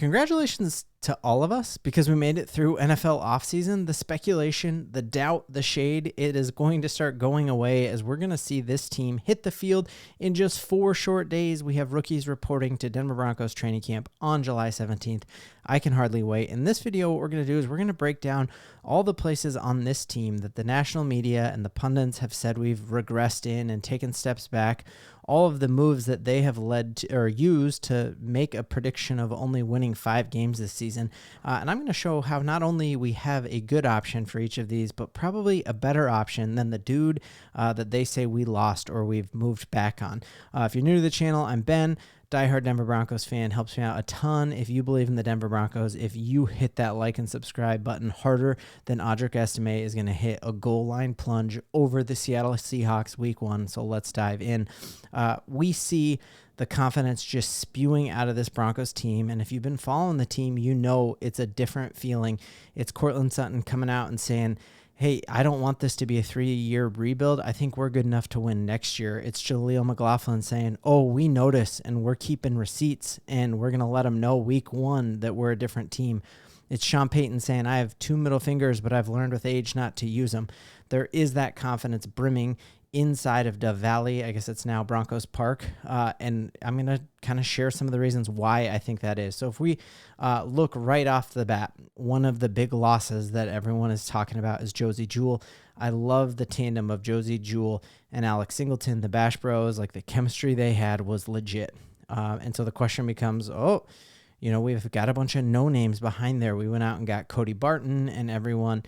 Congratulations to all of us because we made it through NFL offseason. The speculation, the doubt, the shade, it is going to start going away as we're going to see this team hit the field in just 4 short days. We have rookies reporting to Denver Broncos training camp on July 17th. I can hardly wait. In this video, what we're going to do is we're going to break down all the places on this team that the national media and the pundits have said we've regressed in and taken steps back, all of the moves that they have led to or used to make a prediction of only winning 5 games this season. And I'm going to show how not only we have a good option for each of these, but probably a better option than the dude that they say we lost or we've moved back on. If you're new to the channel, I'm Ben. Diehard Denver Broncos fan, helps me out a ton. If you believe in the Denver Broncos, if you hit that like and subscribe button harder than Audric Estime is going to hit a goal line plunge over the Seattle Seahawks week 1. So let's dive in. We see the confidence just spewing out of this Broncos team. And if you've been following the team, you know it's a different feeling. It's Courtland Sutton coming out and saying, hey, I don't want this to be a 3-year rebuild. I think we're good enough to win next year. It's Jaleel McLaughlin saying, oh, we notice and we're keeping receipts and we're going to let them know week 1 that we're a different team. It's Sean Payton saying, I have 2 middle fingers, but I've learned with age not to use them. There is that confidence brimming inside of Dove Valley. I guess it's now Broncos Park. And I'm going to kind of share some of the reasons why I think that is. So if we look right off the bat, one of the big losses that everyone is talking about is Josey Jewell. I love the tandem of Josey Jewell and Alex Singleton, the Bash Bros. Like the chemistry they had was legit. And so the question becomes, we've got a bunch of no names behind there. We went out and got Cody Barton, and everyone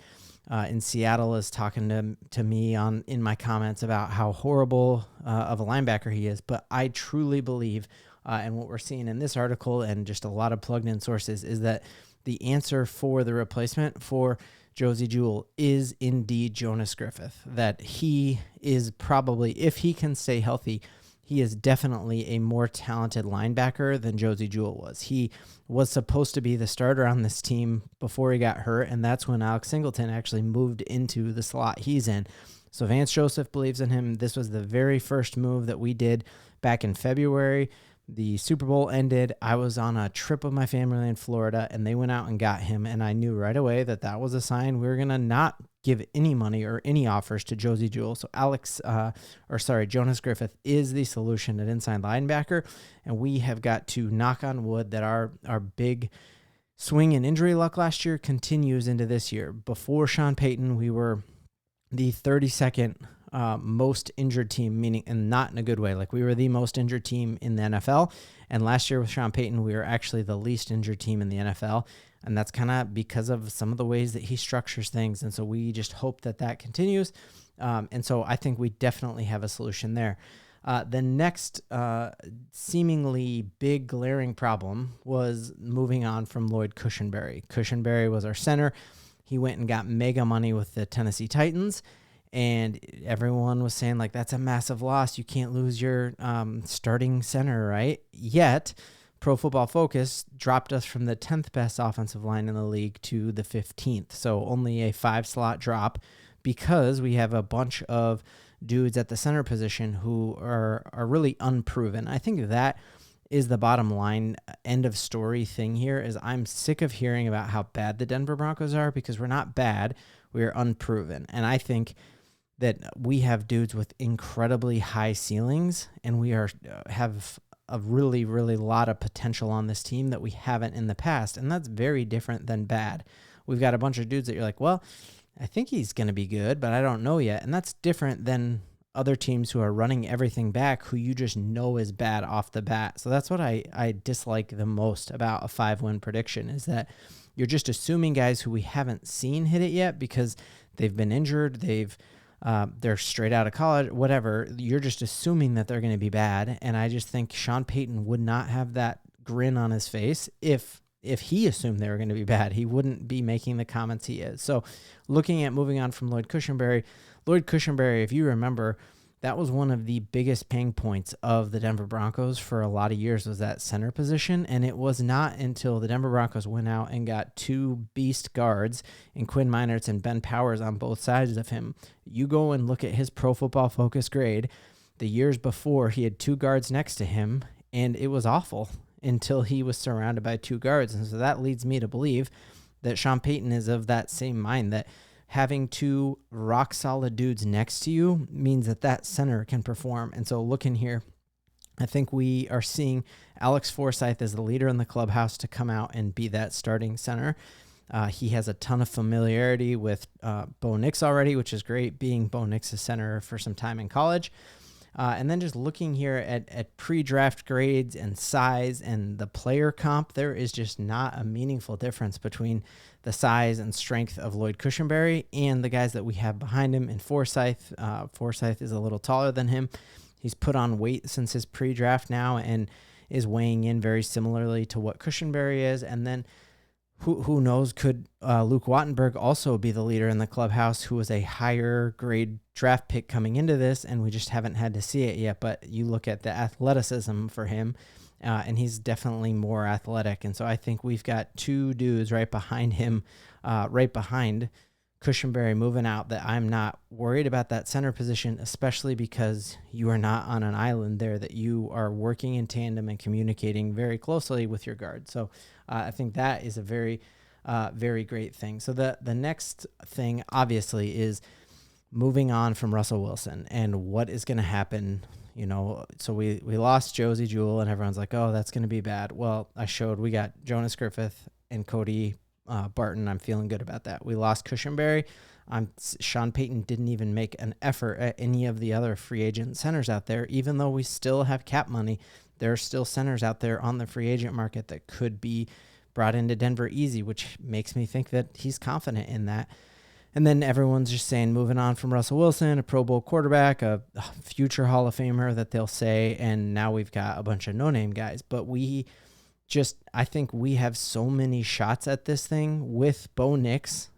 in Seattle is talking to me in my comments about how horrible of a linebacker he is. But I truly believe, and what we're seeing in this article and just a lot of plugged in sources, is that the answer for the replacement for Josey Jewell is indeed Jonas Griffith. That he is probably, if he can stay healthy, he is definitely a more talented linebacker than Josey Jewell was. He was supposed to be the starter on this team before he got hurt, and that's when Alex Singleton actually moved into the slot he's in. So Vance Joseph believes in him. This was the very first move that we did back in February. The Super Bowl ended. I was on a trip with my family in Florida, and they went out and got him, and I knew right away that that was a sign we were going to not give any money or any offers to Josey Jewell. So Jonas Griffith is the solution at inside linebacker, and we have got to knock on wood that our big swing in injury luck last year continues into this year. Before Sean Payton, we were the 32nd most injured team, meaning, and not in a good way. Like, we were the most injured team in the NFL. And last year with Sean Payton, we were actually the least injured team in the NFL. And that's kind of because of some of the ways that he structures things. And so we just hope that continues. And so I think we definitely have a solution there. The next seemingly big glaring problem was moving on from Lloyd Cushenberry. Cushenberry was our center. He went and got mega money with the Tennessee Titans. And everyone was saying, like, that's a massive loss. You can't lose your starting center, right? Yet, Pro Football Focus dropped us from the 10th best offensive line in the league to the 15th. So only a 5-slot drop because we have a bunch of dudes at the center position who are really unproven. I think that is the bottom line end of story thing here is I'm sick of hearing about how bad the Denver Broncos are because we're not bad. We are unproven. And I think that we have dudes with incredibly high ceilings, and we have a really, really lot of potential on this team that we haven't in the past, and that's very different than bad. We've got a bunch of dudes that you're like, well, I think he's going to be good, but I don't know yet, and that's different than other teams who are running everything back who you just know is bad off the bat. So that's what I dislike the most about a 5-win prediction is that you're just assuming guys who we haven't seen hit it yet because they've been injured, they're straight out of college, whatever. You're just assuming that they're going to be bad. And I just think Sean Payton would not have that grin on his face if he assumed they were going to be bad. He wouldn't be making the comments he is. So looking at moving on from Lloyd Cushenberry, if you remember, that was one of the biggest pain points of the Denver Broncos for a lot of years was that center position. And it was not until the Denver Broncos went out and got 2 beast guards in Quinn Meinerz and Ben Powers on both sides of him. You go and look at his Pro Football Focus grade. The years before, he had 2 guards next to him, and it was awful. until he was surrounded by two guards. And so that leads me to believe that Sean Payton is of that same mind, that having two rock solid dudes next to you means that that center can perform. And so looking here, I think we are seeing Alex Forsythe as the leader in the clubhouse to come out and be that starting center. He has a ton of familiarity with Bo Nix already, which is great, being Bo Nix's center for some time in college. And then just looking here at pre-draft grades and size and the player comp, there is just not a meaningful difference between the size and strength of Lloyd Cushenberry and the guys that we have behind him in Forsythe. Forsythe is a little taller than him. He's put on weight since his pre-draft now and is weighing in very similarly to what Cushenberry is. And then who knows, could Luke Wattenberg also be the leader in the clubhouse, who was a higher grade draft pick coming into this, and we just haven't had to see it yet. But you look at the athleticism for him, and he's definitely more athletic. And so I think we've got two dudes right behind him, right behind Cushenberry moving out, that I'm not worried about that center position, especially because you are not on an island there, that you are working in tandem and communicating very closely with your guard. So I think that is a very, very great thing. So the next thing, obviously, is moving on from Russell Wilson and what is going to happen. So we lost Josie Jewell, and everyone's like, oh, that's going to be bad. Well, I showed we got Jonas Griffith and Cody Barton. I'm feeling good about that. We lost Cushenberry. Sean Payton didn't even make an effort at any of the other free agent centers out there, even though we still have cap money. There are still centers out there on the free agent market that could be brought into Denver easy, which makes me think that he's confident in that. And then everyone's just saying, moving on from Russell Wilson, a Pro Bowl quarterback, a future Hall of Famer that they'll say, and now we've got a bunch of no-name guys. But I think we have so many shots at this thing with Bo Nix,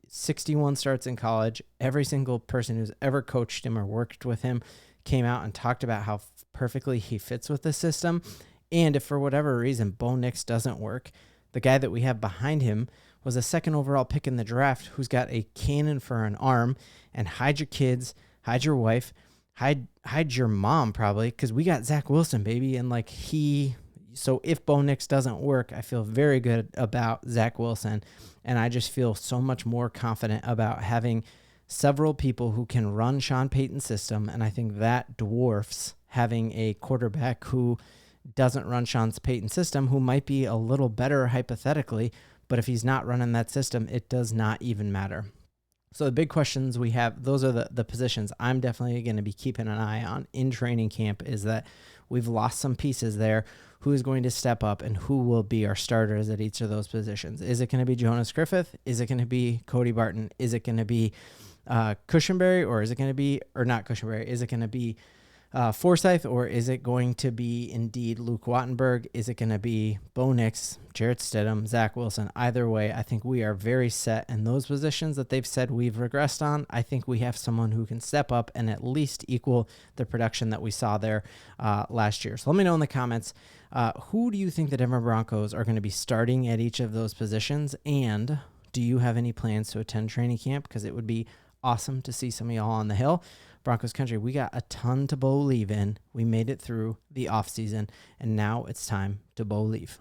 61 starts in college. Every single person who's ever coached him or worked with him came out and talked about how perfectly he fits with the system. And if for whatever reason Bo Nix doesn't work, the guy that we have behind him was a second overall pick in the draft who's got a cannon for an arm, and hide your kids, hide your wife, hide your mom probably, because we got Zach Wilson, baby. And so if Bo Nix doesn't work, I feel very good about Zach Wilson. And I just feel so much more confident about having several people who can run Sean Payton's system. And I think that dwarfs having a quarterback who doesn't run Sean Payton's system, who might be a little better hypothetically, but if he's not running that system, it does not even matter. So the big questions we have, those are the positions I'm definitely going to be keeping an eye on in training camp, is that we've lost some pieces there. Who is going to step up and who will be our starters at each of those positions? Is it going to be Jonas Griffith? Is it going to be Cody Barton? Is it going to be Cushenberry, or is it going to be, or not Cushenberry? Is it going to be Forsythe, or is it going to be indeed Luke Wattenberg? Is it going to be Bo Nix, Jarrett Stidham, Zach Wilson? Either way, I think we are very set in those positions that they've said we've regressed on. I think we have someone who can step up and at least equal the production that we saw there last year. So let me know in the comments, who do you think the Denver Broncos are going to be starting at each of those positions? And do you have any plans to attend training camp? Because it would be awesome to see some of y'all on the hill. Broncos country, we got a ton to believe in. We made it through the offseason, and now it's time to believe.